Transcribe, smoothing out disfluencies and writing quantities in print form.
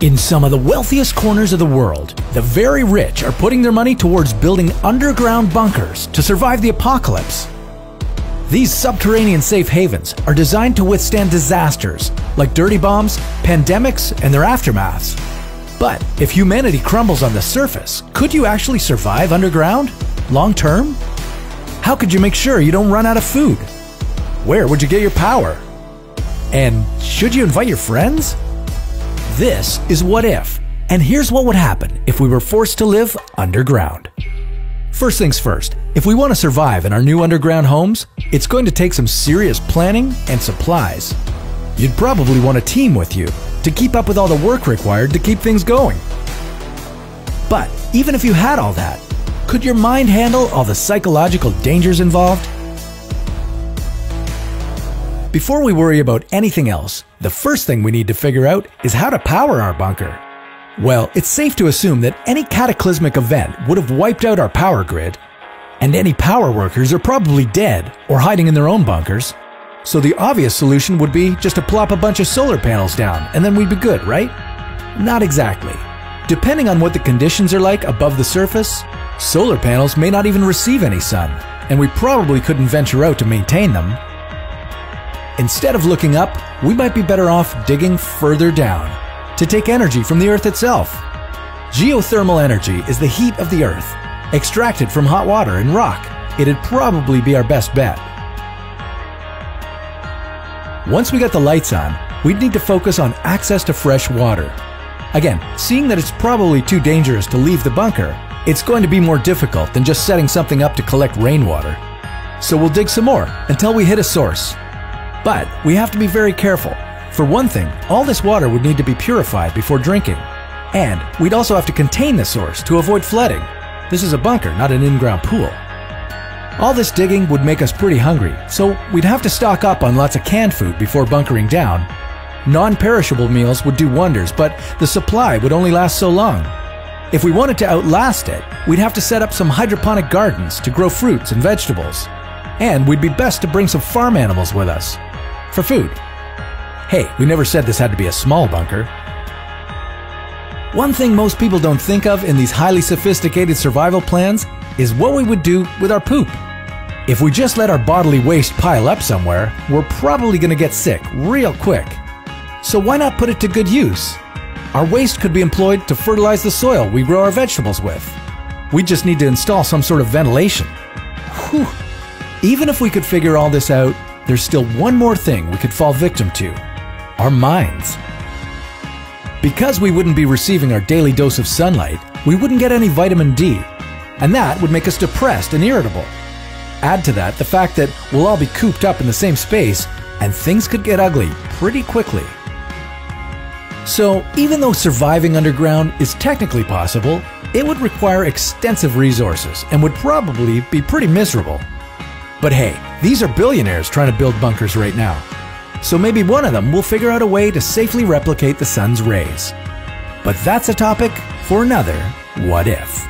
In some of the wealthiest corners of the world, the very rich are putting their money towards building underground bunkers to survive the apocalypse. These subterranean safe havens are designed to withstand disasters like dirty bombs, pandemics, and their aftermaths. But if humanity crumbles on the surface, could you actually survive underground, long term? How could you make sure you don't run out of food? Where would you get your power? And should you invite your friends? This is What If, and here's what would happen if we were forced to live underground. First things first, if we want to survive in our new underground homes, it's going to take some serious planning and supplies. You'd probably want a team with you to keep up with all the work required to keep things going. But even if you had all that, could your mind handle all the psychological dangers involved? Before we worry about anything else, the first thing we need to figure out is how to power our bunker. Well, it's safe to assume that any cataclysmic event would have wiped out our power grid, and any power workers are probably dead or hiding in their own bunkers. So the obvious solution would be just to plop a bunch of solar panels down and then we'd be good, right? Not exactly. Depending on what the conditions are like above the surface, solar panels may not even receive any sun, and we probably couldn't venture out to maintain them. Instead of looking up, we might be better off digging further down to take energy from the Earth itself. Geothermal energy is the heat of the Earth, extracted from hot water and rock. It'd probably be our best bet. Once we got the lights on, we'd need to focus on access to fresh water. Again, seeing that it's probably too dangerous to leave the bunker, it's going to be more difficult than just setting something up to collect rainwater. So we'll dig some more until we hit a source. But we have to be very careful. For one thing, all this water would need to be purified before drinking. And we'd also have to contain the source to avoid flooding. This is a bunker, not an in-ground pool. All this digging would make us pretty hungry, so we'd have to stock up on lots of canned food before bunkering down. Non-perishable meals would do wonders, but the supply would only last so long. If we wanted to outlast it, we'd have to set up some hydroponic gardens to grow fruits and vegetables. And we'd be best to bring some farm animals with us for food. Hey, we never said this had to be a small bunker. One thing most people don't think of in these highly sophisticated survival plans is what we would do with our poop. If we just let our bodily waste pile up somewhere, we're probably going to get sick real quick. So why not put it to good use? Our waste could be employed to fertilize the soil we grow our vegetables with. We just need to install some sort of ventilation. Whew. Even if we could figure all this out, there's still one more thing we could fall victim to: our minds. Because we wouldn't be receiving our daily dose of sunlight, we wouldn't get any vitamin D, and that would make us depressed and irritable. Add to that the fact that we'll all be cooped up in the same space, and things could get ugly pretty quickly. So, even though surviving underground is technically possible, it would require extensive resources and would probably be pretty miserable. But hey, these are billionaires trying to build bunkers right now. So maybe one of them will figure out a way to safely replicate the sun's rays. But that's a topic for another What If.